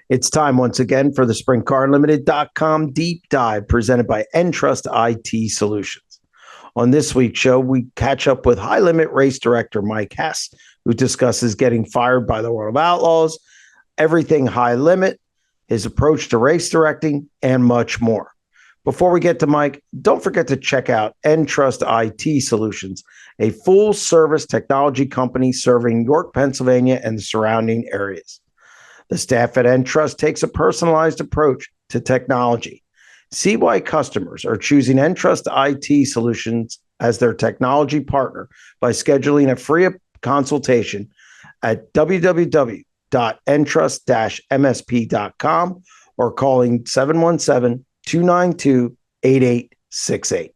It's time once again for the SprintCarUnlimited.com deep dive presented by EnTrust IT Solutions. On this week's show, we catch up with high limit race director Mike Hess, who discusses getting fired by the World of Outlaws, everything high limit, his approach to race directing, and much more. Before we get to Mike, don't forget to check out EnTrust IT Solutions, a full-service technology company serving York, Pennsylvania, and the surrounding areas. The staff at EnTrust takes a personalized approach to technology. See why customers are choosing EnTrust IT Solutions as their technology partner by scheduling a free consultation at www.entrust-msp.com or calling 717-292-8868.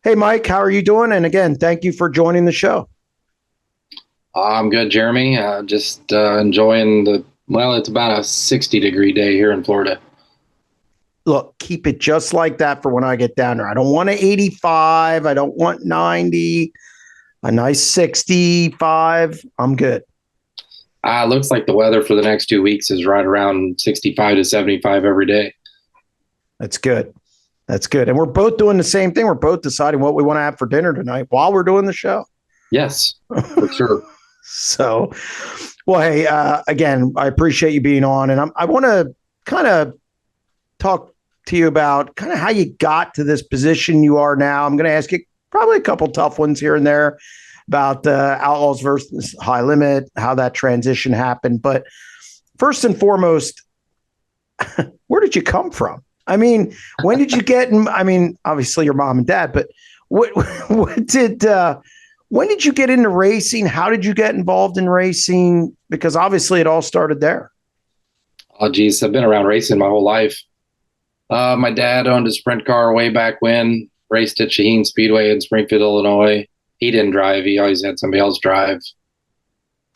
Hey, Mike, how are you doing? And again, thank you for joining the show. I'm good, Jeremy. Just enjoying it's about a 60-degree day here in Florida. Look, keep it just like that for when I get down there. I don't want an 85. I don't want 90. A nice 65. I'm good. Looks like the weather for the next 2 weeks is right around 65 to 75 every day. That's good. That's good. And we're both doing the same thing. We're both deciding what we want to have for dinner tonight while we're doing the show. Yes, for sure. So, well, hey, again, I appreciate you being on. And I want to kind of talk to you about kind of how you got to this position you are now. I'm going to ask you probably a couple tough ones here and there about Outlaws versus High Limit, how that transition happened. But first and foremost, where did you come from? I mean, when did you get in? I mean, obviously your mom and dad, but when did you get into racing? How did you get involved in racing? Because obviously it all started there. Oh, geez, I've been around racing my whole life. My dad owned a sprint car way back when, raced at Shaheen Speedway in Springfield, Illinois. He didn't drive. He always had somebody else drive.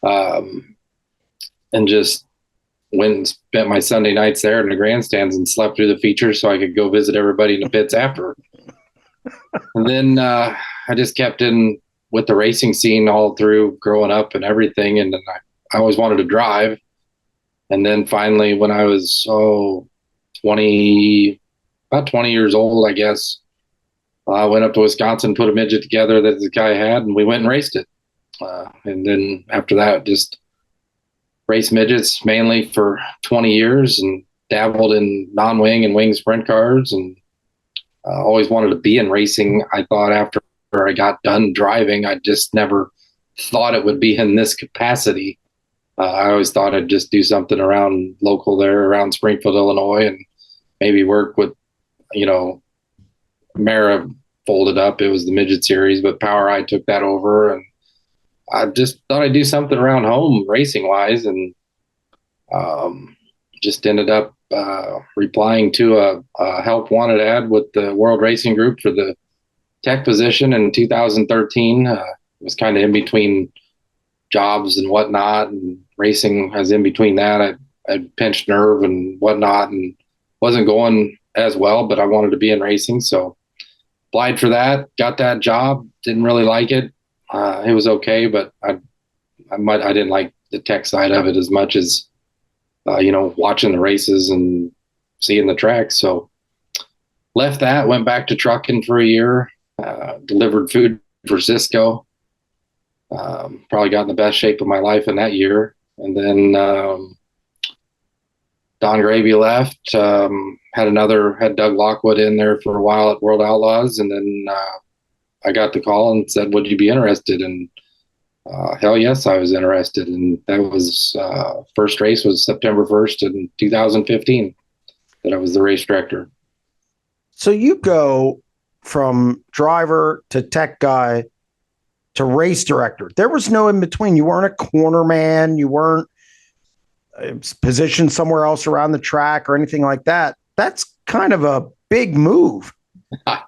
And just went and spent my Sunday nights there in the grandstands and slept through the features so I could go visit everybody in the pits after. And then I just kept in with the racing scene all through growing up and everything. And then I always wanted to drive. And then finally, when I was, about 20 years old, I guess, I went up to Wisconsin, put a midget together that the guy had, and we went and raced it. And then after that, just raced midgets mainly for 20 years and dabbled in non-wing and wing sprint cars, and always wanted to be in racing. I thought after I got done driving, I just never thought it would be in this capacity. I always thought I'd just do something around local there, around Springfield, Illinois, and maybe work with, Mara folded up. It was the midget series, but Power Eye took that over, and I just thought I'd do something around home racing wise, and just ended up replying to a help wanted ad with the World Racing Group for the tech position in 2013. It was kind of in between jobs and whatnot, and racing as in between that. I pinched nerve and whatnot and wasn't going as well, but I wanted to be in racing. So applied for that, got that job, didn't really like it. It was okay, but I didn't like the tech side of it as much as, watching the races and seeing the track. So left that, went back to trucking for a year, delivered food for Cisco. Probably got in the best shape of my life in that year. And then Don Gravy left, had Doug Lockwood in there for a while at World Outlaws. And then I got the call and said, would you be interested? And hell yes, I was interested. And that was, first race was September 1st in 2015 that I was the race director. So you go from driver to tech guy to race director. There was no in between. You weren't a corner man. You weren't positioned somewhere else around the track or anything like that. That's kind of a big move. I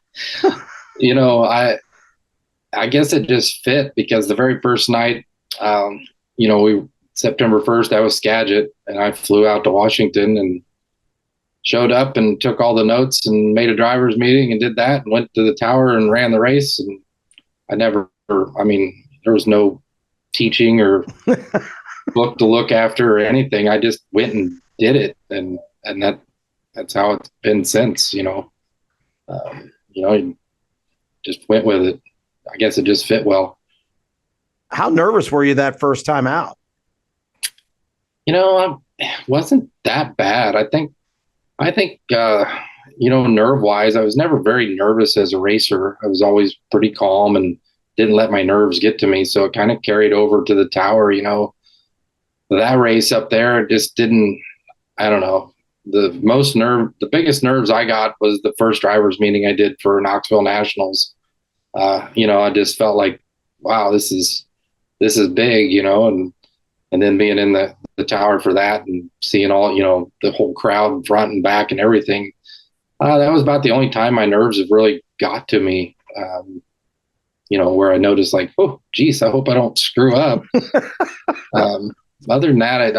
guess it just fit because the very first night, September 1st, I was Skagit, and I flew out to Washington and showed up and took all the notes and made a driver's meeting and did that and went to the tower and ran the race. And there was no teaching or book to look after or anything. I just went and did it, and that's how it's been since. Just went with it. I guess it just fit well. How nervous were you that first time out? I wasn't that bad. I think nerve wise, I was never very nervous as a racer. I was always pretty calm and didn't let my nerves get to me. So it kind of carried over to the tower. That race up there just didn't, I don't know. The biggest nerves I got was the first drivers meeting I did for Knoxville Nationals. I just felt like, wow, this is big, and then being in the tower for that and seeing all, the whole crowd front and back and everything. That was about the only time my nerves have really got to me. Where I noticed like, oh, geez, I hope I don't screw up. Other than that,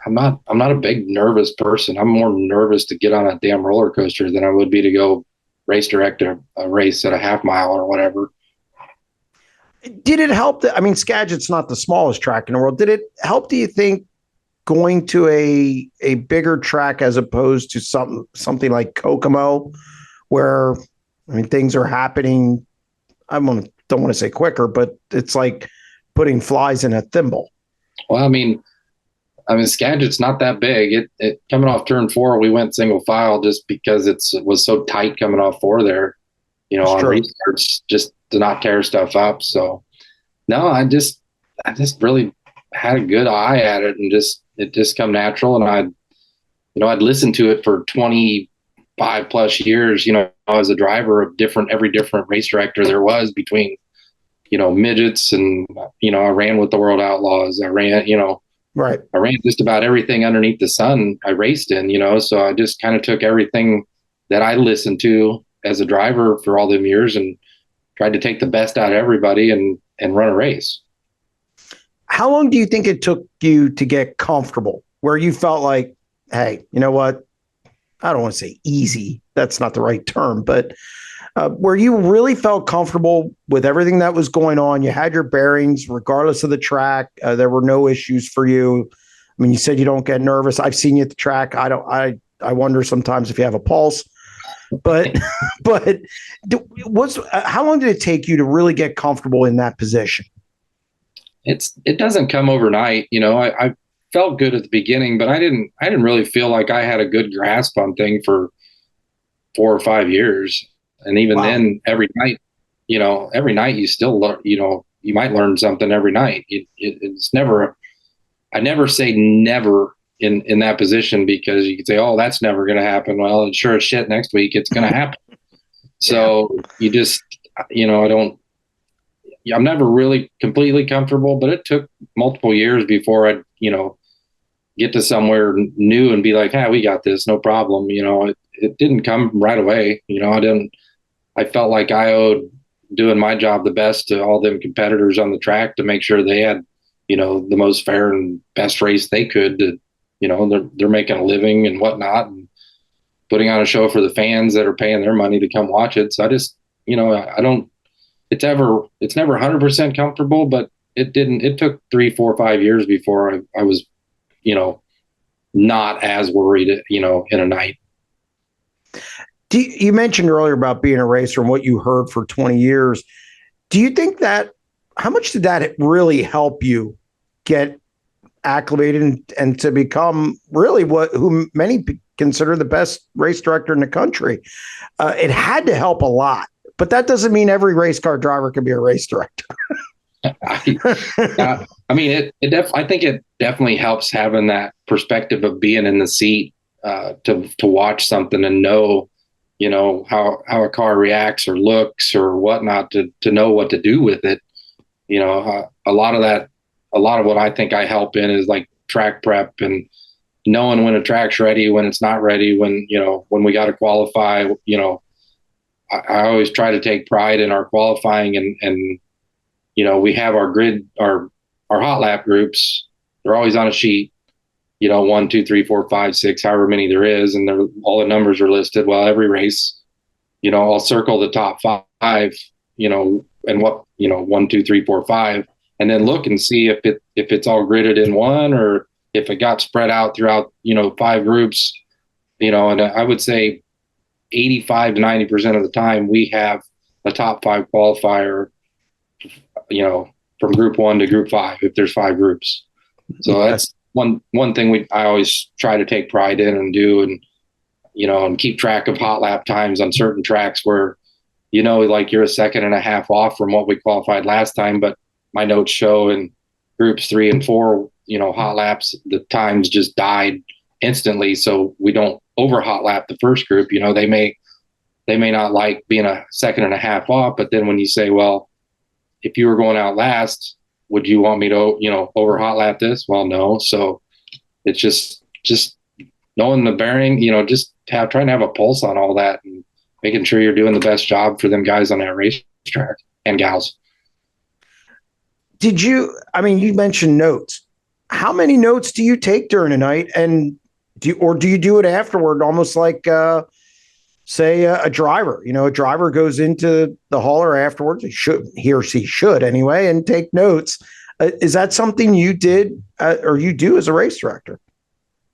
I'm not a big nervous person. I'm more nervous to get on a damn roller coaster than I would be to go race direct a race at a half mile or whatever. Did it help Skagit's not the smallest track in the world. Did it help, do you think, going to a bigger track as opposed to something like Kokomo, where things are happening? Don't want to say quicker, but it's like putting flies in a thimble. Well, Skagit's not that big. It coming off turn 4, we went single file just because it was so tight coming off 4 there. On restarts, just to not tear stuff up. So no, I just really had a good eye at it, and it just come natural. And I'd listened to it for 25 plus years, as a driver of every different race director there was between, midgets and, I ran with the World Outlaws. I ran, right. I ran just about everything underneath the sun I raced in, so I just kind of took everything that I listened to as a driver for all them years and tried to take the best out of everybody and run a race. How long do you think it took you to get comfortable where you felt like, hey, you know what? I don't want to say easy. That's not the right term, but where you really felt comfortable with everything that was going on. You had your bearings regardless of the track. There were no issues for you. You said you don't get nervous. I've seen you at the track. I wonder sometimes if you have a pulse. But how long did it take you to really get comfortable in that position? It doesn't come overnight. I felt good at the beginning, but I didn't really feel like I had a good grasp on things for 4 or 5 years. And even then, every night you still learn, you might learn something every night. It's never, I never say never in that position, because you could say, oh, that's never going to happen. Well, and sure as shit, next week it's going to happen. So you just, I'm never really completely comfortable, but it took multiple years before I, get to somewhere new and be like, we got this, no problem. It didn't come right away. I felt like I owed doing my job the best to all them competitors on the track to make sure they had, the most fair and best race they could to, they're making a living and whatnot and putting on a show for the fans that are paying their money to come watch it. So I just, it's never 100% comfortable, but it took 3, 4, 5 years before I was, not as worried, in a night. You mentioned earlier about being a racer and what you heard for 20 years. Do you think how much did that really help you get acclimated and to become really who many consider the best race director in the country? It had to help a lot, but that doesn't mean every race car driver can be a race director. I think it definitely helps having that perspective of being in the seat, to watch something and know, how a car reacts or looks or whatnot, to know what to do with it. A lot of what I think I help in is like track prep and knowing when a track's ready, when it's not ready, when we got to qualify. I always try to take pride in our qualifying and we have our grid, our hot lap groups. They're always on a sheet, 1, 2, 3, 4, 5, 6, however many there is. And all the numbers are listed. Well, every race, I'll circle the top 5, and what, 1, 2, 3, 4, 5. and then look and see if it's all gridded in one, or if it got spread out throughout, 5 groups, and I would say 85 to 90% of the time we have a top 5 qualifier, from group 1 to group 5, if there's 5 groups. So that's one thing I always try to take pride in and do, and keep track of hot lap times on certain tracks where, like you're a second and a half off from what we qualified last time, but my notes show in groups 3 and 4, hot laps, the times just died instantly. So we don't over hot lap the first group. They may not like being a second and a half off, but then when you say, well, if you were going out last, would you want me to, over hot lap this? Well, no. So it's just knowing the bearing, just trying to have a pulse on all that and making sure you're doing the best job for them guys on that racetrack and gals. You mentioned notes. How many notes do you take during a night? And do you do it afterward? Almost like, say a driver, a driver goes into the hauler afterwards. He or she should anyway, and take notes. Is that something you did or you do as a race director?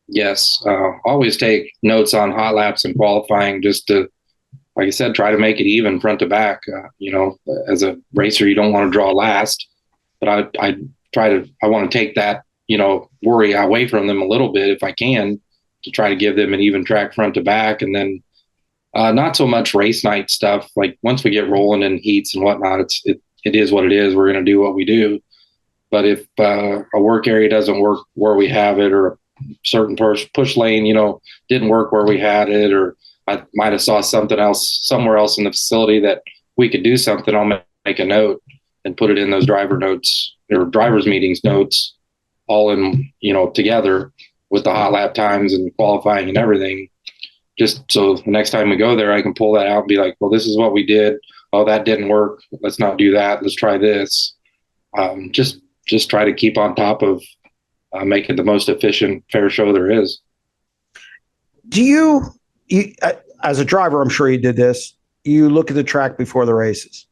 Yes. Always take notes on hot laps and qualifying, just to, like I said, try to make it even front to back. As a racer, you don't want to draw last, but I want to take that, worry away from them a little bit if I can, to try to give them an even track front to back. And then not so much race night stuff. Like once we get rolling in heats and whatnot, it is what it is. We're going to do what we do. But if a work area doesn't work where we have it, or a certain push lane, didn't work where we had it, or I might have saw something else somewhere else in the facility that we could do something, I'll make a note and put it in those driver notes or drivers meetings notes, all in, together with the hot lap times and qualifying and everything. Just so the next time we go there, I can pull that out and be like, well, this is what we did. Oh, that didn't work. Let's not do that. Let's try this. Just try to keep on top of making the most efficient, fair show there is. Do you, as a driver, I'm sure you did this, you look at the track before the races.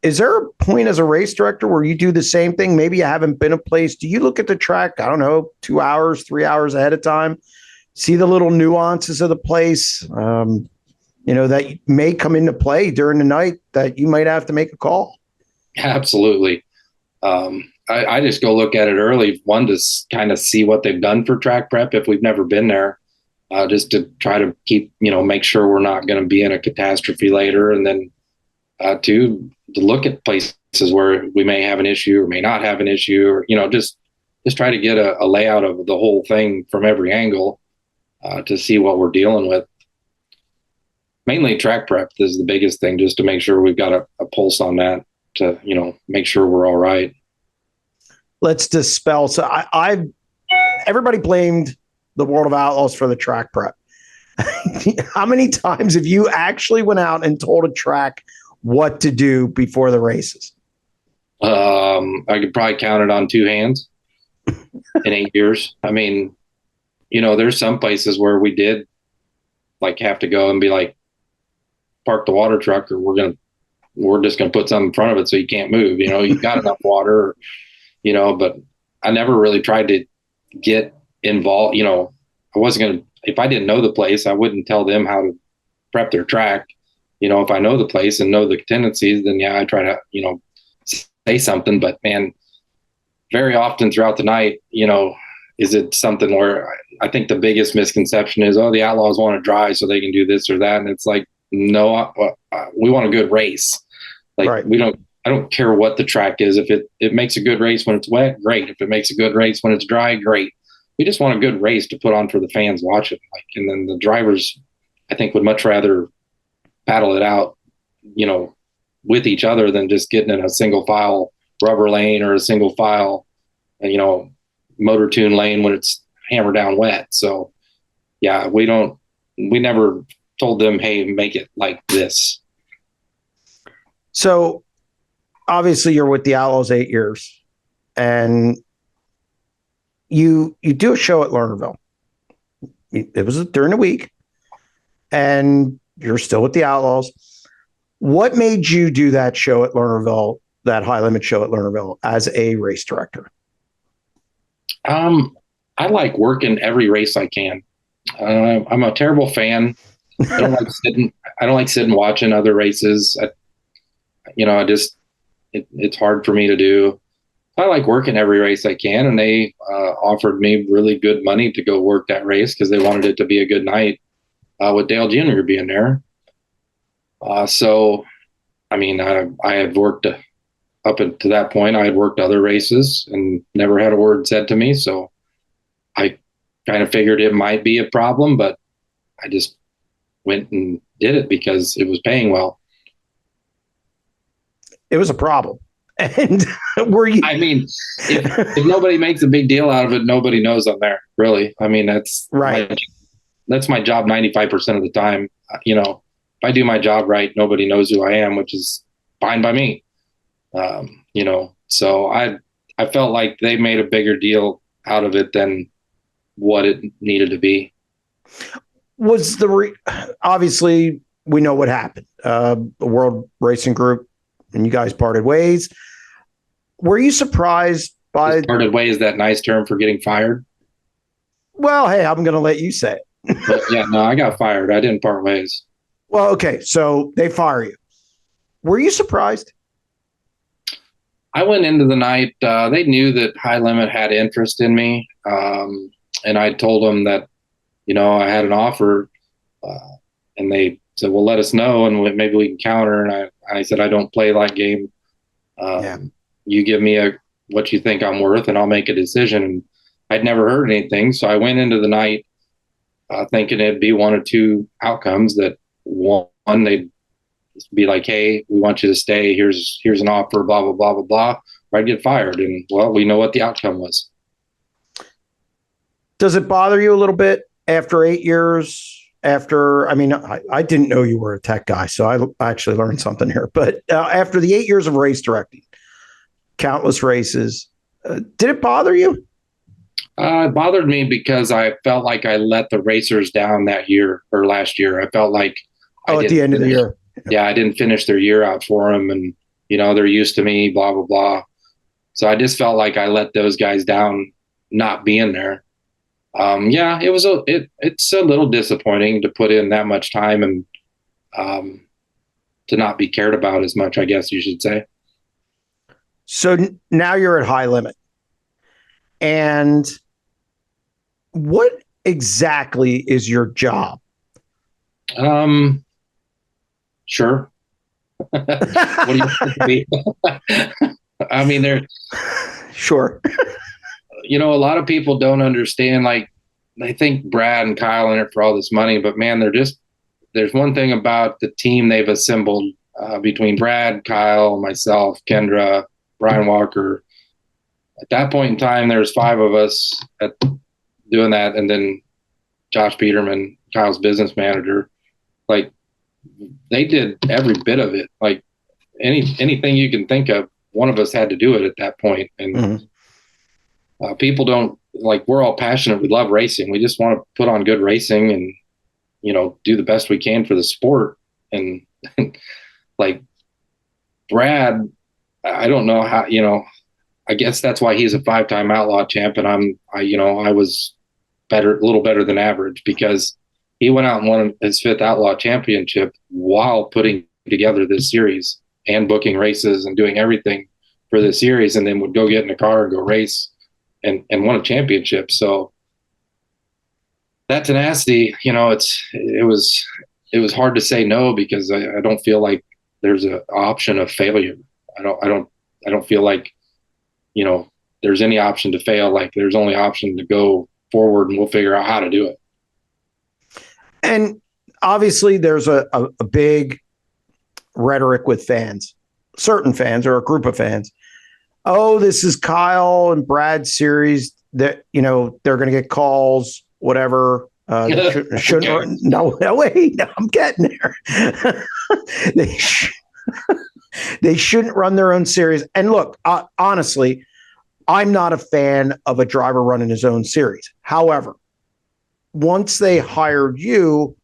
Is there a point as a race director where you do the same thing? Maybe you haven't been a place. Do you look at the track, I don't know, 2 hours, 3 hours ahead of time, see the little nuances of the place, that may come into play during the night that you might have to make a call? Absolutely. I just go look at it early, one, to kind of see what they've done for track prep if we've never been there, just to try to keep, make sure we're not going to be in a catastrophe later. And then two, to look at places where we may have an issue or may not have an issue, or, just try to get a layout of the whole thing from every angle to see what we're dealing with. Mainly track prep is the biggest thing, just to make sure we've got a pulse on that, to, make sure we're all right. Let's dispel. So everybody blamed the World of Outlaws for the track prep. How many times have you actually went out and told a track what to do before the races? I could probably count it on 2 hands in 8 years. I mean, there's some places where we did like have to go and be like, park the water truck, or we're just going to put something in front of it so you can't move. You got enough water, but I never really tried to get involved. I wasn't going to, if I didn't know the place, I wouldn't tell them how to prep their track. If I know the place and know the tendencies, then yeah, I try to, say something. But man, very often throughout the night, is it something where I think the biggest misconception is, oh, the Outlaws want to drive so they can do this or that. And it's like, no, we want a good race. Like, right. I don't care what the track is. If it makes a good race when it's wet, great. If it makes a good race when it's dry, great. We just want a good race to put on for the fans watching. And then the drivers, I think, would much rather paddle it out, with each other than just getting in a single file rubber lane or a single file, motor tune lane when it's hammer down wet. So yeah, we never told them, hey, make it like this. So obviously you're with the Outlaws 8 years, and you do a show at Lernerville. It was during the week, and you're still with the Outlaws. What made you do that show at Lernerville that high limit show at Lernerville as a race director? I like working every race I can. I'm a terrible fan. I don't like sitting. I don't like sitting watching other races. It's hard for me to do. I like working every race I can, and they offered me really good money to go work that race because they wanted it to be a good night with Dale Jr. being there. So, I mean, I had worked up to that point. I had worked other races and never had a word said to me. So I kind of figured it might be a problem, but I just went and did it because it was paying well. It was a problem. And were you? I mean, if nobody makes a big deal out of it, nobody knows I'm there. Really, I mean that's right. That's my job 95% of the time. If I do my job right, nobody knows who I am, which is fine by me. So I felt like they made a bigger deal out of it than what it needed to be. Was obviously we know what happened. The World Racing Group and you guys parted ways. Were you surprised by parted ways? That nice term for getting fired? Well, hey, I'm going to let you say it. But yeah, no, I got fired. I didn't part ways. Well, okay, so they fire you. Were you surprised? I went into the night. They knew that High Limit had interest in me, and I told them that I had an offer, and they said, "Well, let us know, and maybe we can counter." And I said, "I don't play that game. You give me what you think I'm worth, and I'll make a decision." And I'd never heard anything, so I went into the night thinking it'd be one or two outcomes. That one, they'd be like, "Hey, we want you to stay. Here's an offer, blah blah blah blah blah," or I'd get fired. And well, we know what the outcome was. Does it bother you a little bit after 8 years? I mean, I didn't know you were a tech guy, so I actually learned something here. But after the 8 years of race directing, countless races, did it bother you? It bothered me because I felt like I let the racers down that year or last year. I felt like at the end of the year. Yeah, I didn't finish their year out for them, and they're used to me, blah blah blah. So I just felt like I let those guys down, not being there. Yeah, it's a little disappointing to put in that much time and to not be cared about as much, I guess you should say. So now you're at High Limit, and what exactly is your job? Sure. What do you want to be? I mean, Sure. A lot of people don't understand. Like, they think Brad and Kyle are in it for all this money, but man, there's one thing about the team they've assembled between Brad, Kyle, myself, Kendra, Brian Walker. At that point in time, there's 5 of us doing that, and then Josh Peterman, Kyle's business manager. Like, they did every bit of it. Like, anything you can think of, one of us had to do it at that point. And people don't, like, we're all passionate. We love racing. We just want to put on good racing and do the best we can for the sport. And like Brad, I don't know how, I guess that's why he's a 5-time outlaw champ, and I was a little better than average, because he went out and won his 5th outlaw championship while putting together this series and booking races and doing everything for the series, and then would go get in a car and go race and won a championship. So that tenacity, it was hard to say no, because I don't feel like there's an option of failure. I don't feel like, there's any option to fail. Like, there's only option to go forward, and we'll figure out how to do it. And obviously there's a big rhetoric with fans, certain fans or a group of fans. Oh, this is Kyle and Brad's series that, they're going to get calls, whatever. Shouldn't okay. No, wait, no, I'm getting there. They shouldn't run their own series. And look, honestly, I'm not a fan of a driver running his own series. However, once they hired you,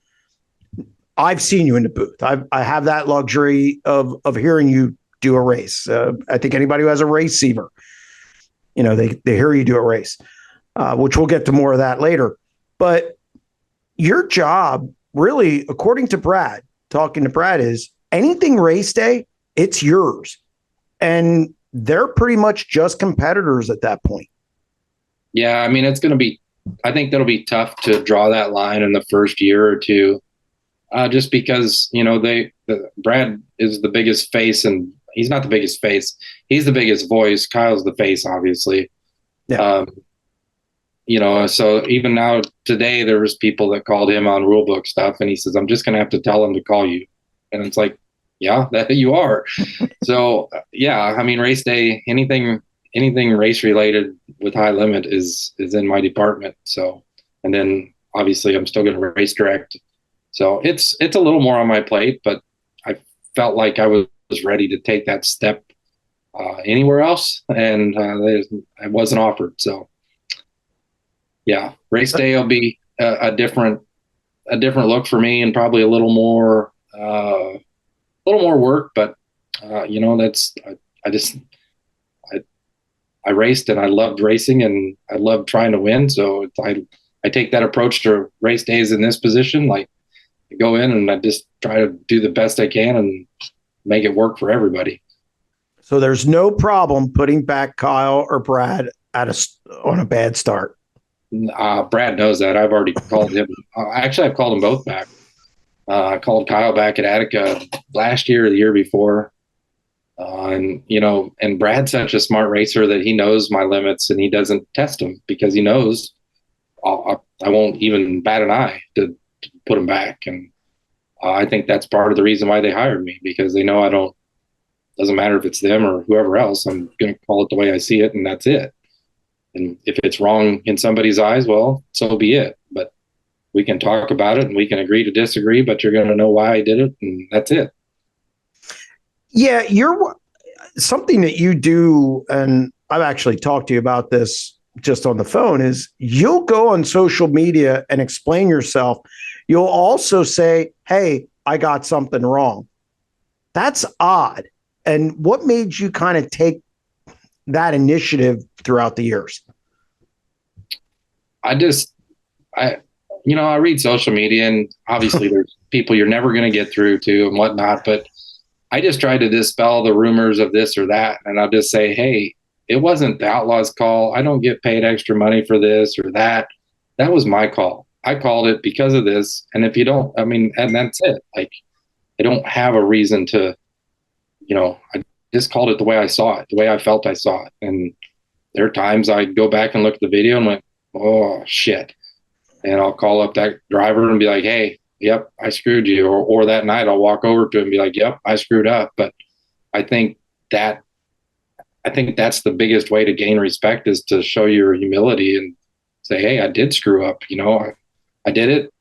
I've seen you in the booth. I have that luxury of hearing you do a race. I think anybody who has a receiver, they hear you do a race, which we'll get to more of that later. But your job, really, according to Brad, talking to Brad, is anything race day, it's yours. And they're pretty much just competitors at that point. Yeah, I mean, I think that'll be tough to draw that line in the first year or two, just because, Brad is the biggest face, and he's not the biggest face. He's the biggest voice. Kyle's the face, obviously. Yeah. So even now today, there was people that called him on rule book stuff, and he says, I'm just going to have to tell him to call you. And it's like, yeah, that you are. So yeah, I mean, race day, anything race related with high limit is in my department. So, and then obviously I'm still going to race direct. So it's a little more on my plate, but I felt like I was ready to take that step anywhere else, and I wasn't offered. So yeah, race day will be a different look for me, and probably a little more work. But I raced, and I loved racing, and I loved trying to win. So I take that approach to race days in this position. Like, I go in and I just try to do the best I can and make it work for everybody. So there's no problem putting back Kyle or Brad on a bad start. Brad knows that. I've already called him. Actually, I've called them both back. I called Kyle back at Attica last year or the year before. And Brad's such a smart racer that he knows my limits, and he doesn't test them because he knows I won't even bat an eye to put them back. And I think that's part of the reason why they hired me, because they know doesn't matter if it's them or whoever else, I'm going to call it the way I see it, and that's it. And if it's wrong in somebody's eyes, well, so be it. But we can talk about it and we can agree to disagree, but you're going to know why I did it, and that's it. Yeah, you're something that you do, and I've actually talked to you about this just on the phone, is you'll go on social media and explain yourself. You'll also say, hey, I got something wrong. That's odd. And what made you kind of take that initiative throughout the years? I read social media, and obviously there's people you're never going to get through to and whatnot, but I just try to dispel the rumors of this or that. And I'll just say, hey, it wasn't the Outlaws' call. I don't get paid extra money for this or that. That was my call. I called it because of this. And if you don't, and that's it. Like, I don't have a reason to, I just called it the way I saw it, the way I felt I saw it. And there are times I'd go back and look at the video and went, oh, shit. And I'll call up that driver and be like, hey, yep, I screwed you. Or that night I'll walk over to him and be like, yep, I screwed up. But I think that's the biggest way to gain respect, is to show your humility and say, hey, I did screw up. I did it.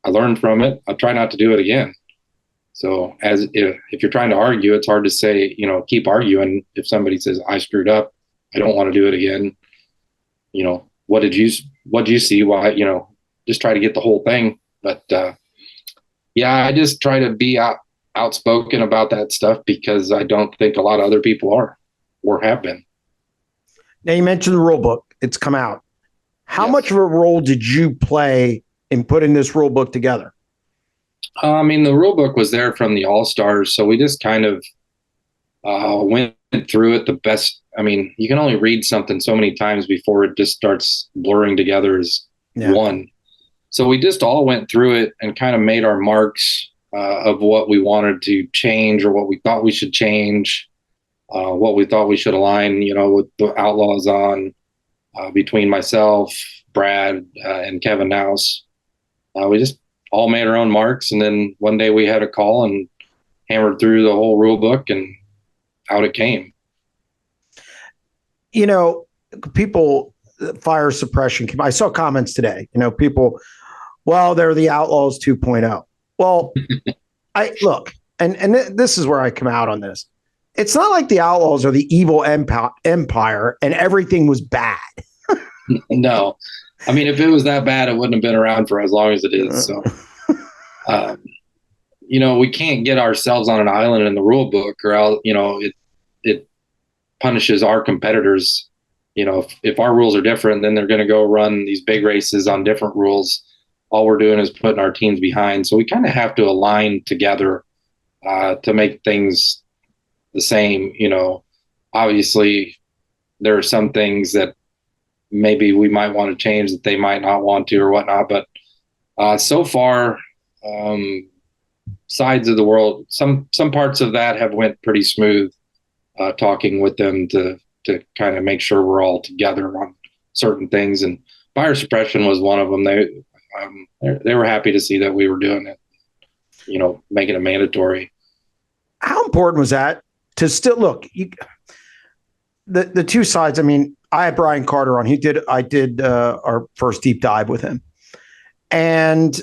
I learned from it. I'll try not to do it again. So if you're trying to argue, it's hard to say, keep arguing. If somebody says, I screwed up, I don't want to do it again. What did you see? Why, just try to get the whole thing. But yeah, I just try to be outspoken about that stuff, because I don't think a lot of other people are or have been. Now, you mentioned the rule book. It's come out. How Yes. much of a role did you play in putting this rule book together? The rule book was there from the All-Stars, so we just kind of went through it the best. You can only read something so many times before it just starts blurring together as one. So we just all went through it and kind of made our marks of what we wanted to change, or what we thought we should change, what we thought we should align, with the Outlaws on, between myself, Brad, and Kevin Nouse. We just all made our own marks. And then one day we had a call and hammered through the whole rule book, and out it came. People, fire suppression. I saw comments today, people, well, they're the Outlaws 2.0. Well, and this is where I come out on this. It's not like the Outlaws are the evil empire and everything was bad. No. If it was that bad, it wouldn't have been around for as long as it is. So, we can't get ourselves on an island in the rule book, or else, it punishes our competitors. If our rules are different, then they're going to go run these big races on different rules. All we're doing is putting our teams behind. So we kind of have to align together to make things the same. Obviously, there are some things that maybe we might want to change that they might not want to or whatnot. But so far, sides of the world, some parts of that have went pretty smooth. Talking with them to kind of make sure we're all together on certain things, and buyer suppression was one of them. They were happy to see that we were doing it, making it mandatory. How important was that to still look? The two sides. I mean, I had Brian Carter on. I did our first deep dive with him, and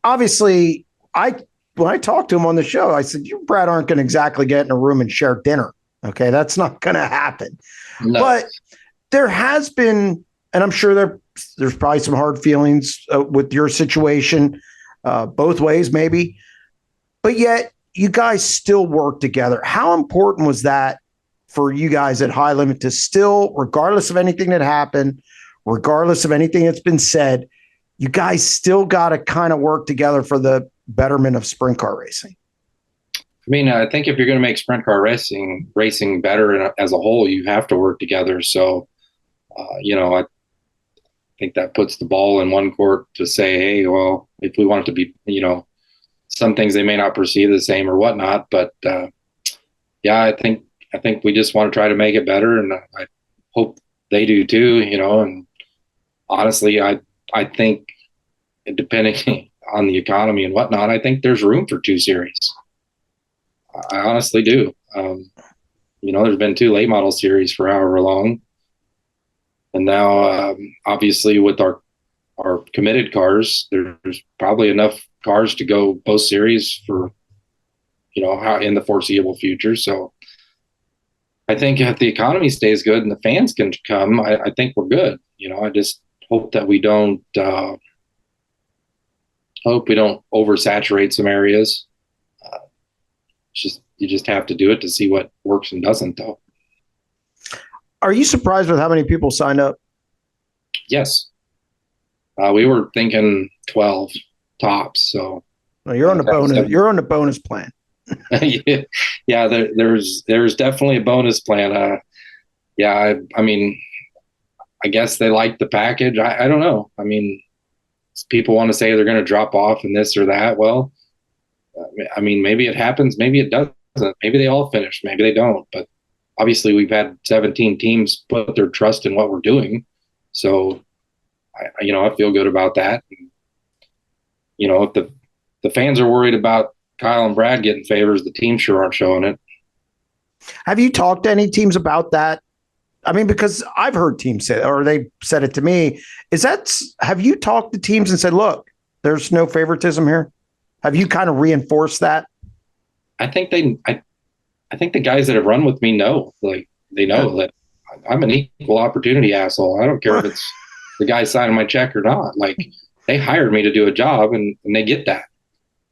obviously, when I talked to him on the show, I said, "You, Brad, aren't going to exactly get in a room and share dinner. Okay, that's not going to happen." No. But there has been, and I'm sure there's probably some hard feelings with your situation, both ways maybe, but yet you guys still work together. How important was that for you guys at High Limit to still, regardless of anything that happened, regardless of anything that's been said, you guys still got to kind of work together for the betterment of sprint car racing? I mean, I think if you're going to make sprint car racing better as a whole, you have to work together. So, I think that puts the ball in one court to say, hey, well, if we want it to be, some things they may not perceive the same or whatnot, but yeah, I think we just want to try to make it better, and I hope they do too. And honestly, I think, depending on the economy and whatnot, I think there's room for 2 series. I honestly do. There's been 2 late model series for however long. And now, obviously, with our committed cars, there's probably enough cars to go both series for, how in the foreseeable future. So I think if the economy stays good and the fans can come, I think we're good. I just hope that we don't oversaturate some areas. You just have to do it to see what works and doesn't, though. Are you surprised with how many people signed up? Yes. We were thinking 12 tops. So you're on the bonus. You're on the bonus plan. Yeah, there's definitely a bonus plan. I mean, I guess they like the package. I don't know. I mean, people want to say they're going to drop off in this or that. Well, I mean, maybe it happens, maybe it doesn't. Maybe they all finish, maybe they don't. But obviously, we've had 17 teams put their trust in what we're doing. So, I feel good about that. And, if the fans are worried about Kyle and Brad getting favors, the teams sure aren't showing it. Have you talked to any teams about that? I mean, because I've heard teams say, or they said it to me. Have you talked to teams and said, look, there's no favoritism here? Have you kind of reinforced that? I think I think the guys that have run with me know, they know that I'm an equal opportunity asshole. I don't care if it's the guy signing my check or not. Like, they hired me to do a job, and they get that.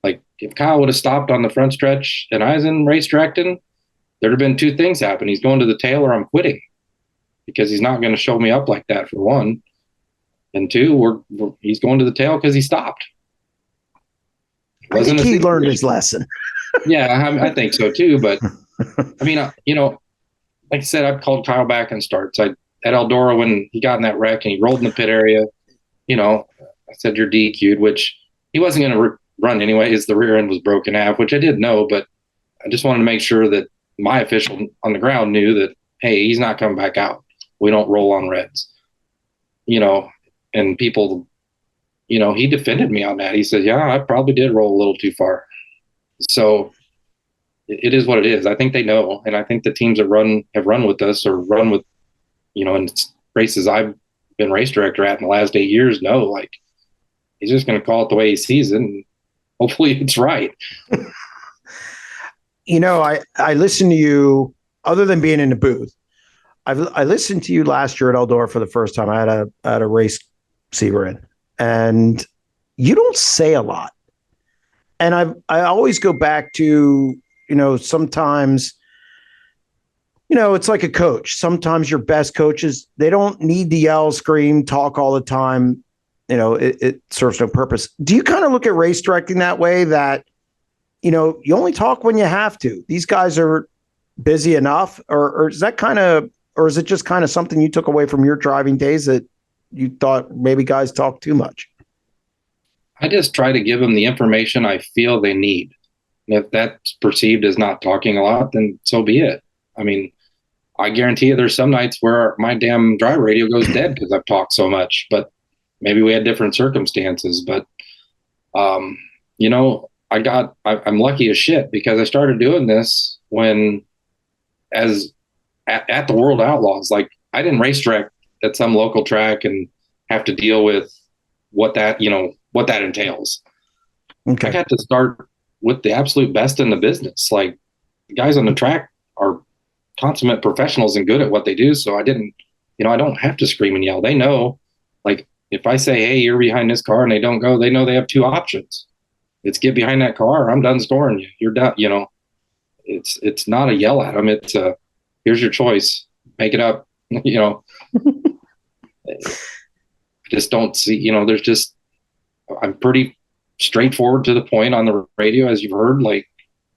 Like, if Kyle would have stopped on the front stretch and I was in race directing, there'd have been 2 things happen. He's going to the tail or I'm quitting, because he's not going to show me up like that, for one. And 2, he's going to the tail because he stopped. I think he learned his lesson. Yeah, I think so too. But I mean, like I said, I've called Kyle back in starts. At Eldora, when he got in that wreck and he rolled in the pit area, I said, you're DQ'd, which he wasn't going to run anyways. The rear end was broken half, which I did know, but I just wanted to make sure that my official on the ground knew that, hey, he's not coming back out. We don't roll on reds. And people, he defended me on that. He said, yeah, I probably did roll a little too far. So it is what it is. I think they know. And I think the teams that have run with us, or run with, in races I've been race director at in the last 8 years, know, like, he's just going to call it the way he sees it. And hopefully it's right. I listened to you, other than being in the booth. I listened to you last year at Eldora for the first time. I had a race Seaver in, and you don't say a lot. And I always go back to, sometimes, it's like a coach. Sometimes your best coaches, they don't need to yell, scream, talk all the time. It serves no purpose. Do you kind of look at race directing that way, that, you only talk when you have to? These guys are busy enough, or is that or is it just kind of something you took away from your driving days, that you thought maybe guys talk too much? I just try to give them the information I feel they need. And if that's perceived as not talking a lot, then so be it. I mean, I guarantee you there's some nights where my damn drive radio goes dead because I've talked so much, but maybe we had different circumstances. But, you know, I'm lucky as shit because I started doing this at the World Outlaws. Like, I didn't race direct at some local track and have to deal with what that entails. Okay. I got to start with the absolute best in the business. Like, the guys on the track are consummate professionals and good at what they do. So I don't have to scream and yell. They know, like, if I say, hey, you're behind this car, and they don't go, they know they have two options. It's get behind that car, or I'm done scoring you. You're done. It's not a yell at them. It's here's your choice. Make it up. I just don't see, I'm pretty straightforward to the point on the radio, as you've heard. Like,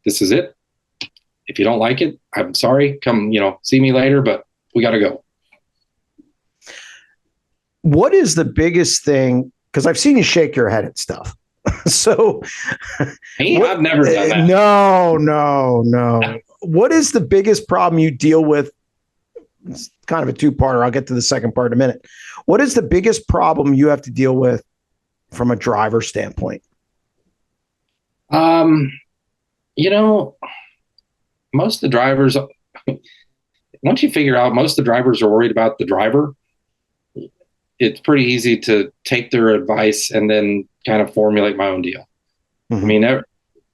this is it. If you don't like it, I'm sorry. Come, see me later, but we got to go. What is the biggest thing? Because I've seen you shake your head at stuff. So, I've never done that. No. What is the biggest problem you deal with? It's kind of a two-parter. I'll get to the second part in a minute. What is the biggest problem you have to deal with from a driver standpoint? Most of the drivers, once you figure out most of the drivers are worried about the driver, it's pretty easy to take their advice and then kind of formulate my own deal. Mm-hmm. I mean,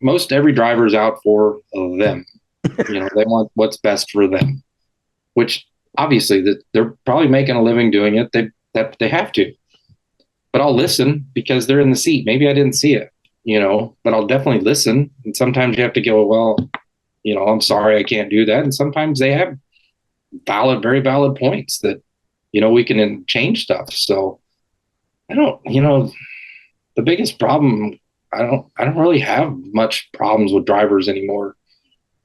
most every driver is out for them. They want what's best for them, which obviously they're probably making a living doing it. They have to, but I'll listen because they're in the seat. Maybe I didn't see it, but I'll definitely listen. And sometimes you have to go, well, I'm sorry, I can't do that. And sometimes they have very valid points that, we can change stuff. So I don't, the biggest problem, I don't really have much problems with drivers anymore.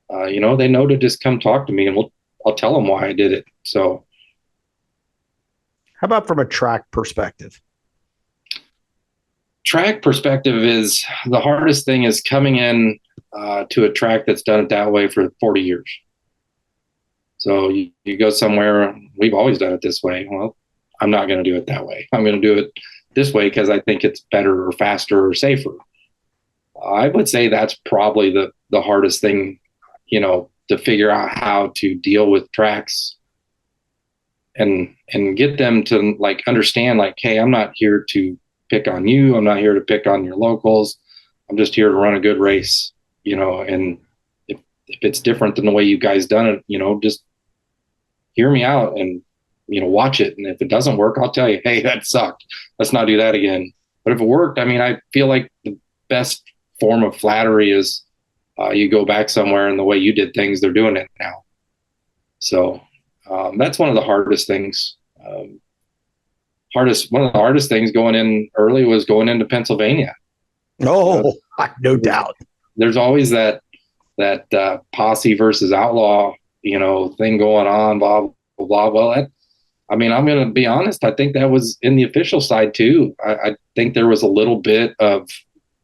They know to just come talk to me, and I'll tell them why I did it. So how about from a track perspective? Track perspective is the hardest thing is coming in to a track that's done it that way for 40 years. So you go somewhere, we've always done it this way. Well, I'm not going to do it that way. I'm going to do it this way because I think it's better or faster or safer. I would say that's probably the hardest thing, to figure out how to deal with tracks and get them to, like, understand, like, hey, I'm not here to pick on you. I'm not here to pick on your locals. I'm just here to run a good race, and if it's different than the way you guys done it, just hear me out and, watch it. And if it doesn't work, I'll tell you, hey, that sucked. Let's not do that again. But if it worked, I mean, I feel like the best form of flattery is you go back somewhere and the way you did things, they're doing it now. So that's one of the hardest things. One of the hardest things going in early was going into Pennsylvania. Oh, no doubt. There's always that posse versus outlaw, thing going on, blah, blah, blah. Well, I'm going to be honest. I think that was in the official side too. I think there was a little bit of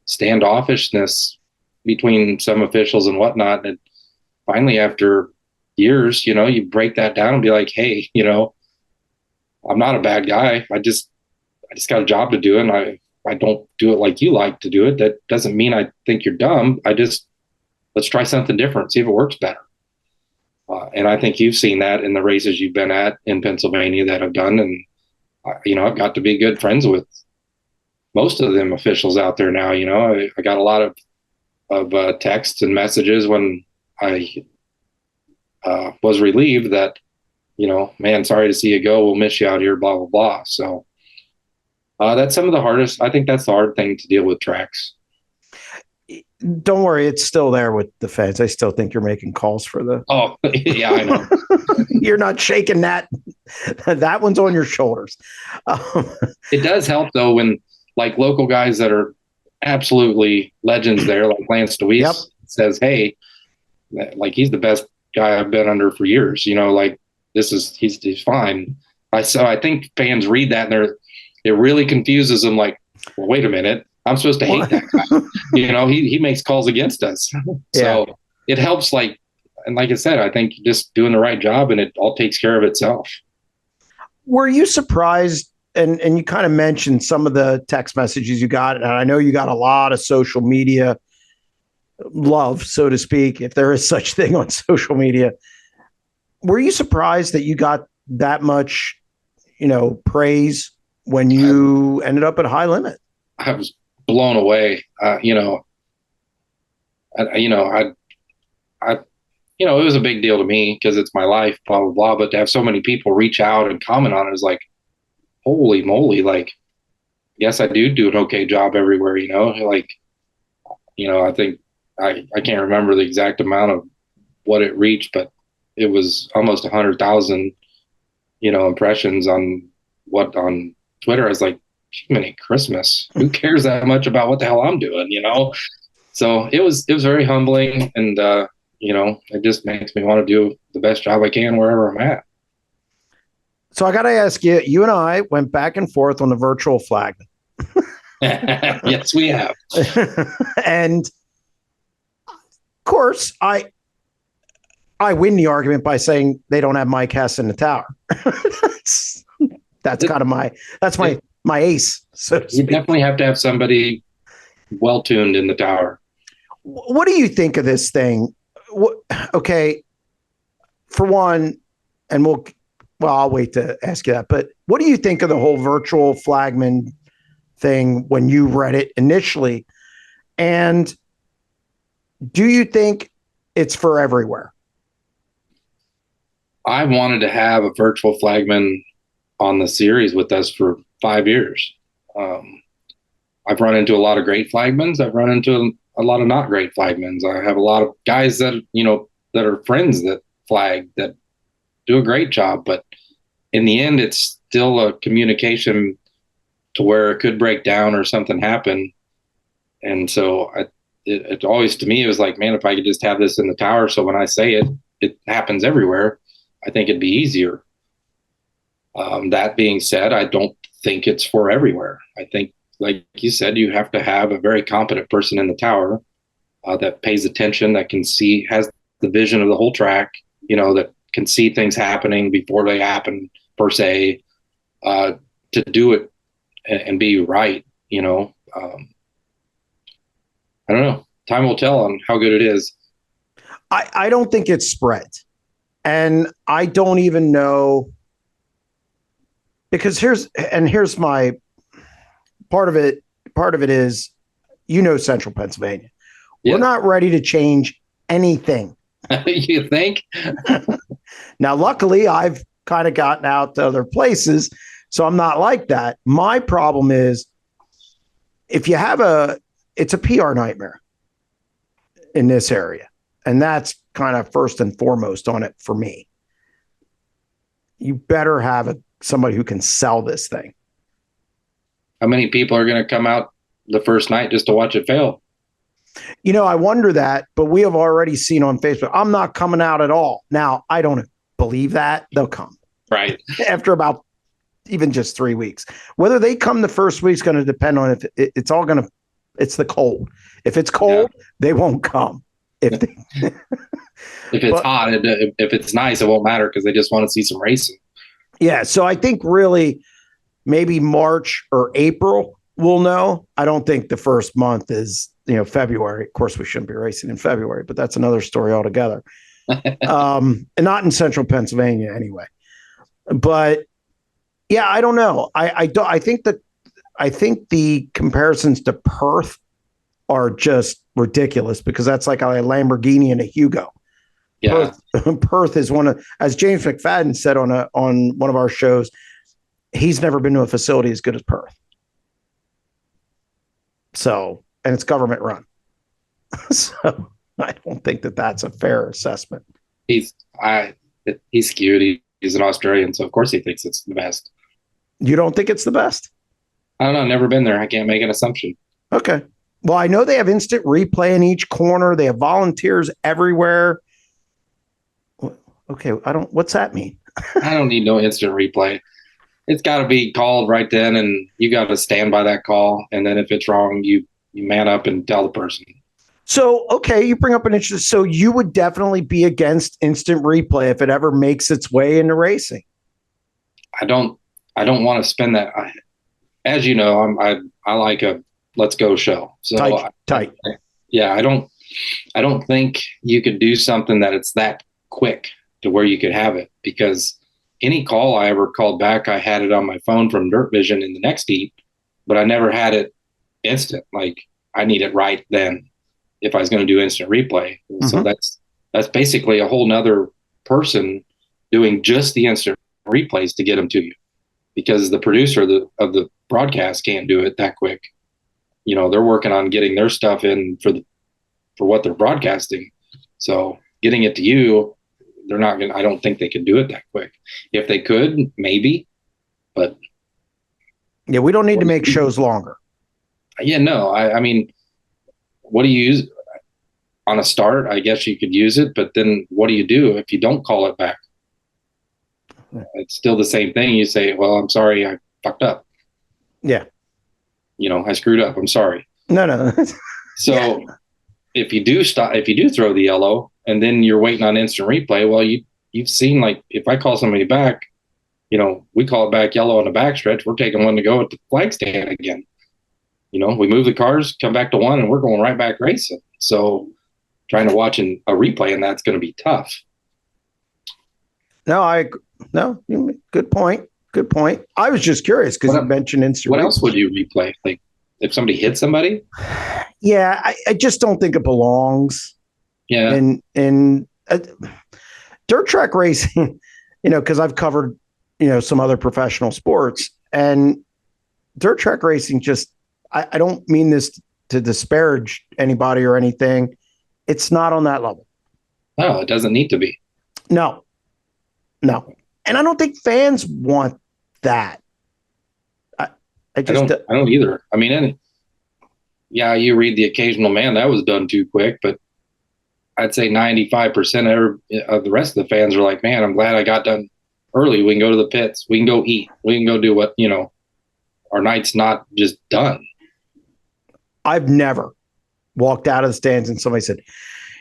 standoffishness between some officials and whatnot. And finally, after years, you break that down and be like, hey, I'm not a bad guy. I just got a job to do, and I don't do it like you like to do it. That doesn't mean I think you're dumb. Let's try something different, see if it works better. And I think you've seen that in the races you've been at in Pennsylvania that I've done. And, I've got to be good friends with most of them officials out there now. I got a lot of texts and messages when I was relieved that, man, sorry to see you go. We'll miss you out here, blah, blah, blah. So that's some of the hardest. I think that's the hard thing to deal with tracks. Don't worry, it's still there with the fans. I still think you're making calls for the. Oh, yeah, I know. You're not shaking that. That one's on your shoulders. Um, It does help though when like local guys that are absolutely legends there, like Lance yep. Deweese says, "Hey, like he's the best guy I've been under for years." Like he's fine. I think fans read that and it really confuses them. Like, well, wait a minute, I'm supposed to hate that guy. He makes calls against us. Yeah. So it helps. And like I said, I think just doing the right job and it all takes care of itself. Were you surprised? And you kind of mentioned some of the text messages you got, and I know you got a lot of social media love, so to speak, if there is such thing on social media. Were you surprised that you got that much, praise when you ended up at High Limit? I was blown away. It was a big deal to me because it's my life, blah, blah, blah. But to have so many people reach out and comment on it is like, holy moly. Like, yes, I do an okay job everywhere, I think I can't remember the exact amount of what it reached, but it was almost 100,000, impressions on Twitter. I was like, Jiminy Christmas, who cares that much about what the hell I'm doing, So it was very humbling, and it just makes me want to do the best job I can wherever I'm at. So I got to ask you, you and I went back and forth on the virtual flag. Yes, we have. And of course, I win the argument by saying they don't have Mike Hess in the tower. that's kind of my ace. So you definitely have to have somebody well tuned in the tower. What do you think of this thing? Okay, for one, and I'll wait to ask you that. But what do you think of the whole virtual flagman thing when you read it initially? And do you think it's for everywhere? I wanted to have a virtual flagman on the series with us for 5 years. I've run into a lot of great flagmans. I've run into a lot of not great flagmans. I have a lot of guys that are friends that flag that do a great job, but in the end, it's still a communication to where it could break down or something happen. And so it always, to me, it was like, man, if I could just have this in the tower, so when I say it, it happens everywhere, I think it'd be easier. That being said, I don't think it's for everywhere. I think, like you said, you have to have a very competent person in the tower that pays attention, that has the vision of the whole track, that can see things happening before they happen, per se, to do it and be right. I don't know. Time will tell on how good it is. I don't think it's spread. And I don't even know, because here's my part of it. Part of it is, Central Pennsylvania. Yeah. We're not ready to change anything. You think? Now, luckily, I've kind of gotten out to other places, so I'm not like that. My problem is, if you have it's a PR nightmare in this area. And that's kind of first and foremost on it for me. You better have somebody who can sell this thing. How many people are going to come out the first night just to watch it fail? I wonder that, but we have already seen on Facebook, I'm not coming out at all. Now, I don't believe that. They'll come. Right. After about even just 3 weeks. Whether they come the first week is going to depend on if it's the cold. If it's cold, they won't come. If it's hot, if it's nice, it won't matter because they just want to see some racing. Yeah. So I think really maybe March or April we'll know. I don't think the first month is, February. Of course, we shouldn't be racing in February, but that's another story altogether. And not in Central Pennsylvania anyway. But yeah, I don't know. I think the comparisons to Perth are just ridiculous because that's like a Lamborghini and a Hugo. Yeah. Perth is as James McFadden said on one of our shows, he's never been to a facility as good as Perth. So, and it's government run. So I don't think that that's a fair assessment. He's I he's skewed. He's an Australian, so of course he thinks it's the best. You don't think it's the best? I don't know. Never been there. I can't make an assumption. Okay. Well, I know they have instant replay in each corner. They have volunteers everywhere. Okay, I don't. What's that mean? I don't need no instant replay. It's got to be called right then, and you got to stand by that call. And then if it's wrong, you man up and tell the person. So, okay, you bring up an interesting. So, you would definitely be against instant replay if it ever makes its way into racing. I don't. I don't want to spend that. As you know, I like a let's go show. So tight. Yeah, I don't. I don't think you could do something that it's that quick to where you could have it, because any call I ever called back, I had it on my phone from Dirt Vision in the next heat, but I never had it instant. Like I need it right then if I was going to do instant replay. Mm-hmm. So that's basically a whole nother person doing just the instant replays to get them to you, because the producer of the broadcast can't do it that quick. You know, they're working on getting their stuff in for what they're broadcasting. So getting it to you, they're not going to, I don't think they could do it that quick. If they could, maybe, but. Yeah, we don't need to make shows longer. Yeah, no, I mean, what do you use on a start? I guess you could use it, but then what do you do if you don't call it back? It's still the same thing. You say, well, I'm sorry, I fucked up. Yeah. You know, I screwed up. I'm sorry. No. So yeah. If you do throw the yellow and then you're waiting on instant replay, well, you've seen, like, if I call somebody back, you know, we call it back yellow on the backstretch, we're taking one to go at the flag stand again. You know, we move the cars, come back to one, and we're going right back racing. So trying to watch a replay, and that's going to be tough. No, good point. Good point. I was just curious because you mentioned instant. What else would you replay? Like if somebody hit somebody? Yeah, I just don't think it belongs. Yeah. And dirt track racing, you know, because I've covered, you know, some other professional sports, and dirt track racing just, I don't mean this to disparage anybody or anything. It's not on that level. No, it doesn't need to be. No. And I don't think fans want that. I don't either. I mean, yeah, you read the occasional, man, that was done too quick, but I'd say 95% of the rest of the fans are like, man, I'm glad I got done early. We can go to the pits. We can go eat. We can go do what, you know, our night's not just done. I've never walked out of the stands and somebody said,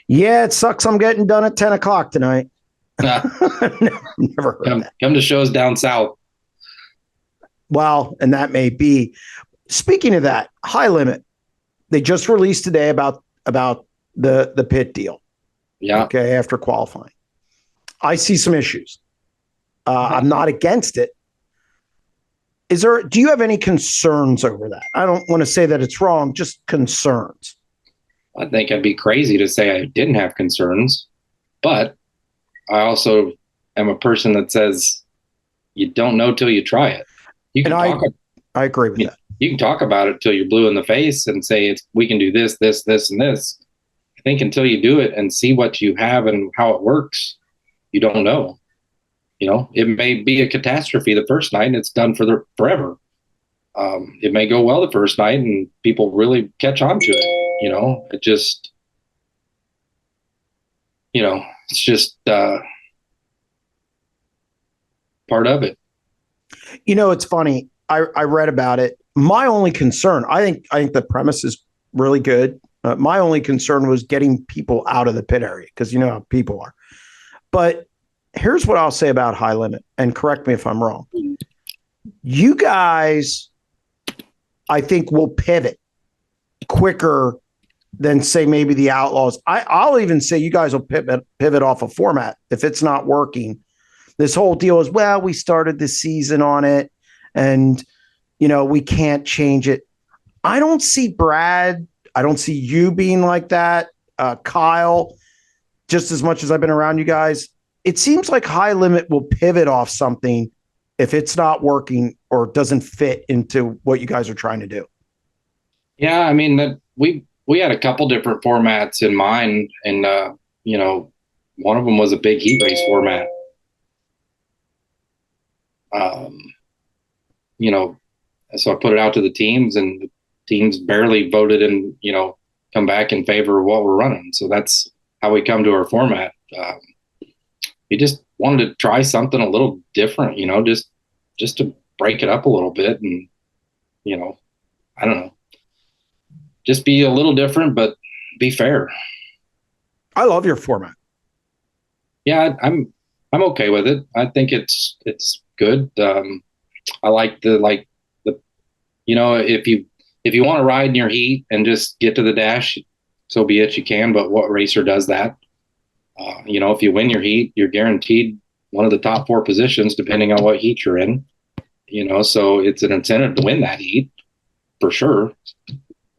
yeah, it sucks I'm getting done at 10 o'clock tonight. Never heard that. Come to shows down south. Well, and that may be. Speaking of that, High Limit, they just released today about the pit deal. Yeah. Okay, after qualifying. I see some issues. I'm not against it. Do you have any concerns over that? I don't want to say that it's wrong, just concerns. I think I'd be crazy to say I didn't have concerns, but I also am a person that says you don't know till you try it. You can I agree with that. You can talk about it till you're blue in the face and say we can do this, this, this, and this. I think until you do it and see what you have and how it works, you don't know. You know, it may be a catastrophe the first night and it's done for forever. It may go well the first night and people really catch on to it. You know, it just, you know, it's just part of it. You know, it's funny. I read about it. My only concern, I think the premise is really good. My only concern was getting people out of the pit area because you know how people are. But here's what I'll say about High Limit, and correct me if I'm wrong. You guys, I think, will pivot quicker than, say, maybe the Outlaws. I'll even say you guys will pivot off a format if it's not working. This whole deal is, well, we started the season on it, and you know we can't change it. I don't see Brad. I don't see you being like that, Kyle. Just as much as I've been around you guys, it seems like High Limit will pivot off something if it's not working or doesn't fit into what you guys are trying to do. Yeah, I mean that we we had a couple different formats in mind, and you know, one of them was a big heat race format. Um, you know, so I put it out to the teams, and the teams barely voted and come back in favor of what we're running. So that's how we come to our format. We just wanted to try something a little different, just to break it up a little bit, and I don't know, just be a little different, but be fair. I love your format. Yeah, I'm okay with it. I think it's good. I like the if you want to ride in your heat and just get to the dash, so be it. You can, but what racer does that? If you win your heat, you're guaranteed one of the top 4 positions, depending on what heat you're in. So it's an incentive to win that heat for sure.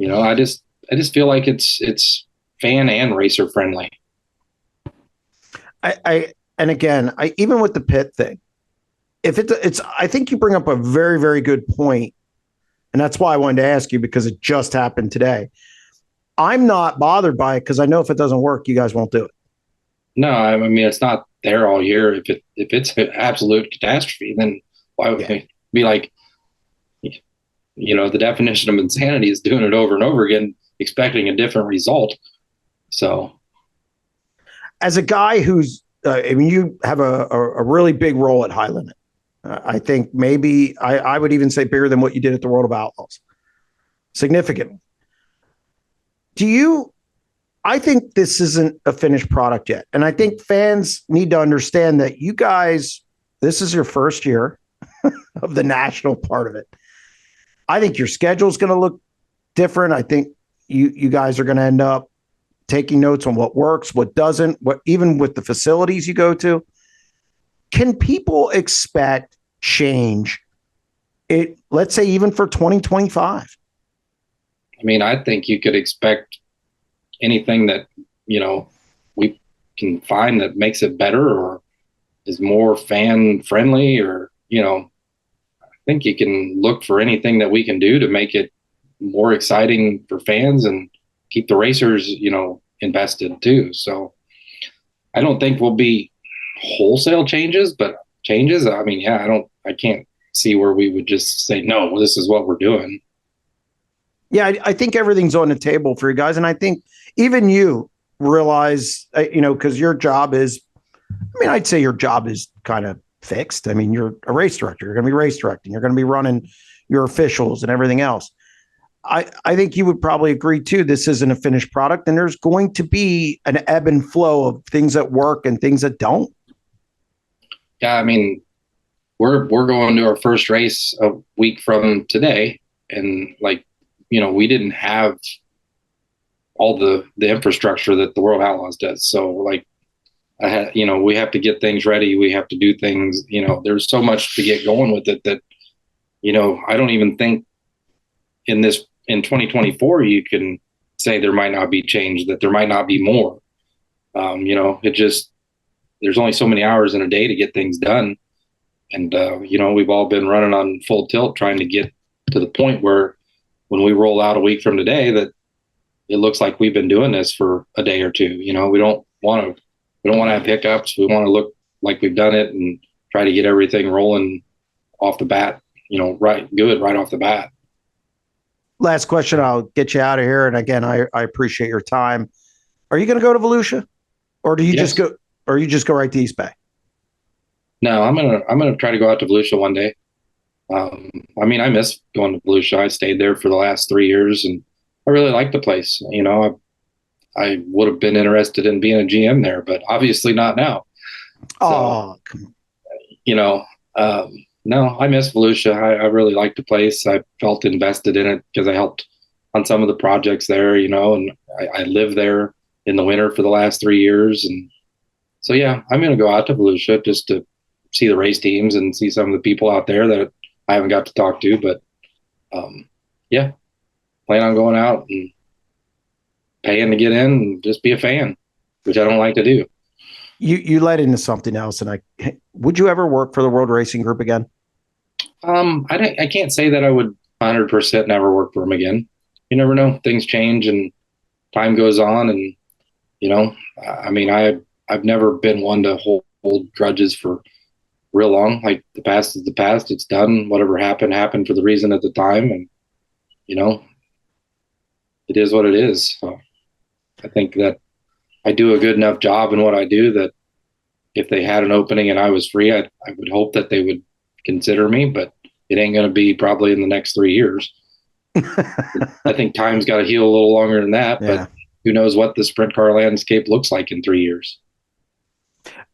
I just feel like it's fan and racer friendly. And again, even with the pit thing, if it's I think you bring up a very, very good point, and that's why I wanted to ask you, because it just happened today. I'm not bothered by it because I know if it doesn't work, you guys won't do it. No, I mean, it's not there all year. If it's an absolute catastrophe, then why would it be like, the definition of insanity is doing it over and over again, expecting a different result. So, as a guy who's, you have a really big role at High Limit. I think maybe I would even say bigger than what you did at the World of Outlaws. Significantly. I think this isn't a finished product yet. And I think fans need to understand that you guys, this is your first year of the national part of it. I think your schedule is going to look different. I think you guys are going to end up taking notes on what works, what doesn't, what even with the facilities you go to. Can people expect change? Let's say even for 2025. I mean, I think you could expect anything that we can find that makes it better or is more fan friendly, or I think you can look for anything that we can do to make it more exciting for fans and keep the racers invested too. So I don't think we'll be wholesale changes, but changes, I mean, I can't see where we would just say, no, this is what we're doing. Yeah, I think everything's on the table for you guys. And I think even you realize, because your job is, I'd say your job is kind of fixed. I mean, you're a race director. You're going to be race directing. You're going to be running your officials and everything else. I think you would probably agree, too, this isn't a finished product. And there's going to be an ebb and flow of things that work and things that don't. Yeah, I mean, we're going to our first race a week from today. And we didn't have all the infrastructure that the World of Outlaws does. So we have to get things ready. We have to do things, there's so much to get going with it that, I don't even think in 2024, you can say there might not be change, that there might not be more. There's only so many hours in a day to get things done. And, we've all been running on full tilt trying to get to the point where when we roll out a week from today, that it looks like we've been doing this for a day or two. We don't want to have hiccups. We want to look like we've done it and try to get everything rolling off the bat, right off the bat. Last question. I'll get you out of here. And again, I appreciate your time. Are you going to go to Volusia, or do you just go right to East Bay? No, I'm going to try to go out to Volusia one day. I miss going to Volusia. I stayed there for the last 3 years, and I really like the place. I would have been interested in being a GM there, but obviously not now. Oh, no, I miss Volusia. I really like the place. I felt invested in it because I helped on some of the projects there, and I lived there in the winter for the last 3 years. And so, yeah, I'm going to go out to Volusia just to see the race teams and see some of the people out there that I haven't got to talk to, but plan on going out and paying to get in and just be a fan, which I don't like to do. You led into something else, and would you ever work for the World Racing Group again? I can't say that I would 100% never work for them again. You never know, things change, and time goes on, and I mean, I've never been one to hold grudges for real long. Like, the past is the past; it's done. Whatever happened for the reason at the time, and you know, it is what it is. So I think that I do a good enough job in what I do that if they had an opening and I was free, I would hope that they would consider me, but it ain't going to be probably in the next 3 years. I think time's got to heal a little longer than that, Yeah. but who knows what the sprint car landscape looks like in 3 years.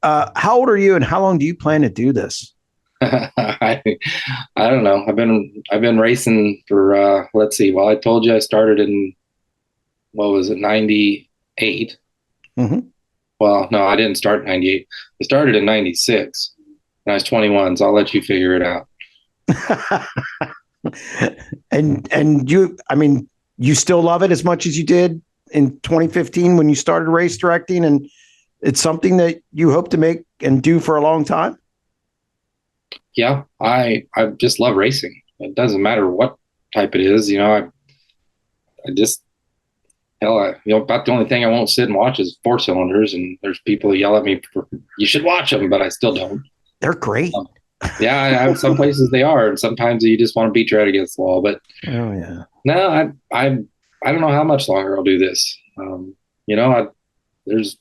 How old are you, and how long do you plan to do this? I, I don't know. I've been racing for let's see. Well, I told you I started in, what was it, 98. Mm-hmm. Well, no, I didn't start in 98. I started in 96 and I was 21, so I'll let you figure it out. And you, I mean, you still love it as much as you did in 2015 when you started race directing, and it's something that you hope to make and do for a long time? Yeah, I just love racing. It doesn't matter what type it is. I just, about the only thing I won't sit and watch is four cylinders, and there's people who yell at me for, you should watch them, but I still don't. They're great. Yeah, I have some places they are, and sometimes you just want to beat your head against the wall. But Oh yeah. no, I don't know how much longer I'll do this. You know, there's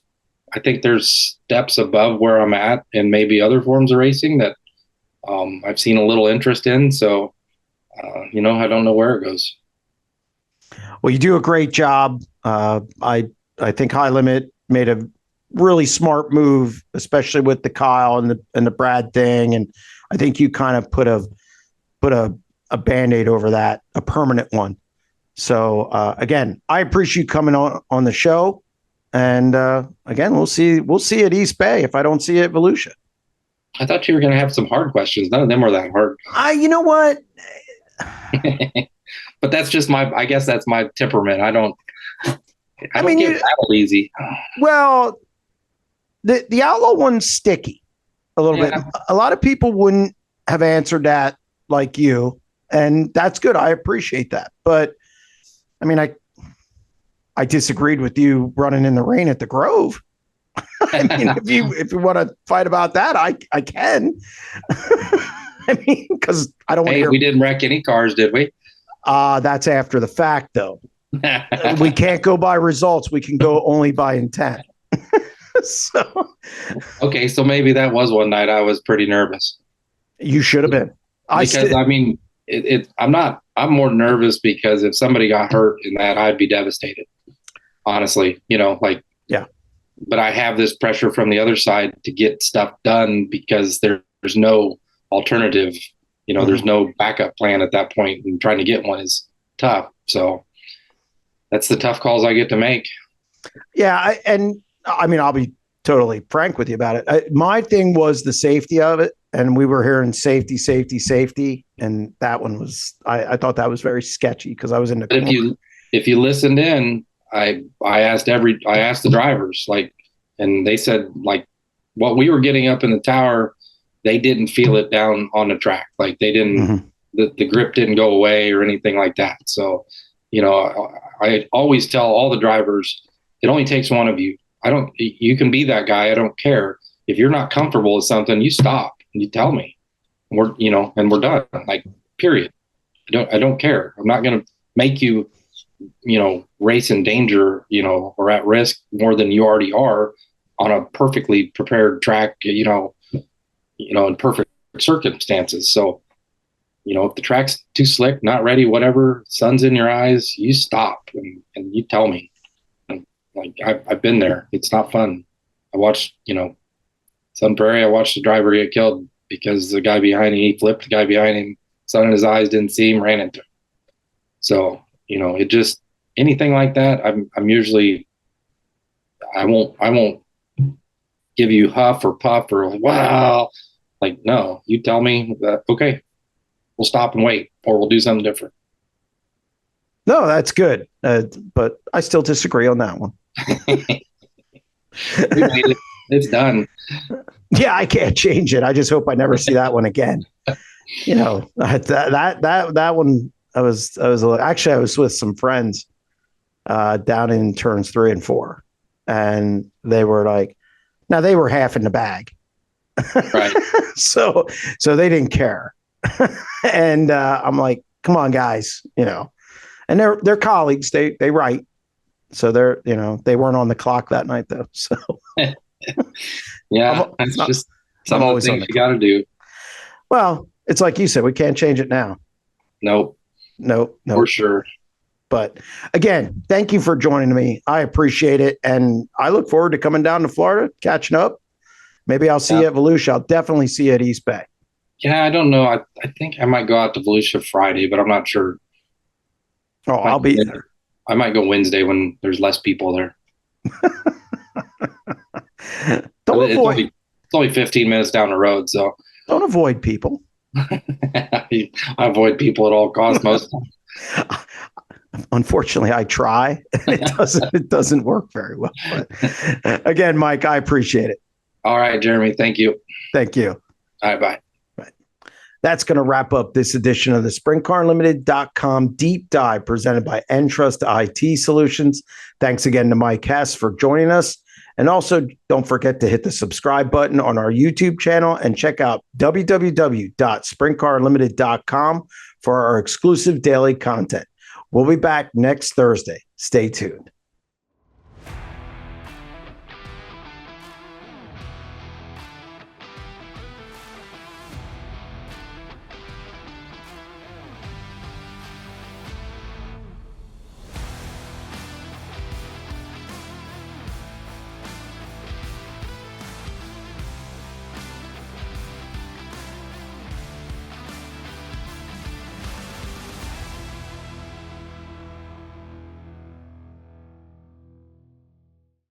I think there's steps above where I'm at, and maybe other forms of racing that I've seen a little interest in. So I don't know where it goes. Well, you do a great job. I think High Limit made a really smart move, especially with the Kyle and the Brad thing. And I think you kind of put a Band-Aid over that, a permanent one. So again, I appreciate you coming on the show. And again, we'll see at East Bay if I don't see you at Volusia. I thought you were going to have some hard questions. None of them were that hard. You know what? But that's just I guess that's my temperament. I don't mean, get rattled easy. Well, the Outlaw one's sticky a little bit. A lot of people wouldn't have answered that like you, and that's good. I appreciate that. But I mean, I disagreed with you running in the rain at the Grove. I mean, if you want to fight about that, I can. I mean, because I don't want to hear. We didn't wreck any cars, did we? That's after the fact, though. We can't go by results. We can go only by intent. So, okay, so maybe that was one night I was pretty nervous. You should have been. I mean, I'm more nervous because if somebody got hurt in that, I'd be devastated. Honestly, yeah. But I have this pressure from the other side to get stuff done because there's no alternative. There's no backup plan at that point, and trying to get one is tough. So that's the tough calls I get to make. Yeah. I mean, I'll be totally frank with you about it. My thing was the safety of it. And we were hearing safety. And that one was, I thought that was very sketchy because I was in the corner. If you listened in, I asked the drivers, and they said, what we were getting up in the tower, they didn't feel it down on the track. They didn't, the grip didn't go away or anything like that. So, I always tell all the drivers, it only takes one of you. You can be that guy. I don't care. If you're not comfortable with something, you stop and you tell me. We're done. Period. I don't care. I'm not going to make you, race in danger, or at risk more than you already are on a perfectly prepared track, in perfect circumstances. So, if the track's too slick, not ready, whatever, sun's in your eyes, you stop and you tell me. I've been there. It's not fun. I watched, Sun Prairie, I watched the driver get killed because the guy behind him, he flipped the guy behind him, sun in his eyes, didn't see him, ran into him. So, it just, anything like that, I'm usually, I won't give you huff or puff or wow. No, you tell me that, okay, we'll stop and wait, or we'll do something different. No, that's good. But I still disagree on that one. It's done. Yeah, I can't change it. I just hope I never see that one again. That one. I was with some friends down in turns 3 and 4. And they were like, now they were half in the bag. Right. so they didn't care. And I'm like, come on, guys, and they're colleagues. They write. So they weren't on the clock that night though. So yeah, that's just some of the things you got to do. Well, it's like you said, we can't change it now. Nope. For sure. But again, thank you for joining me. I appreciate it. And I look forward to coming down to Florida, catching up. Maybe I'll see you at Volusia. I'll definitely see you at East Bay. Yeah, I don't know. I think I might go out to Volusia Friday, but I'm not sure. Oh, I'll be there. I might go Wednesday when there's less people there. It's only 15 minutes down the road, so don't avoid people. I avoid people at all costs most of the time. Unfortunately, I try. It doesn't work very well. But again, Mike, I appreciate it. All right, Jeremy. Thank you. Thank you. All right, bye. That's going to wrap up this edition of the SprintCarUnlimited.com deep dive presented by EnTrust IT Solutions. Thanks again to Mike Hess for joining us. And also, don't forget to hit the subscribe button on our YouTube channel and check out www.sprintcarunlimited.com for our exclusive daily content. We'll be back next Thursday. Stay tuned.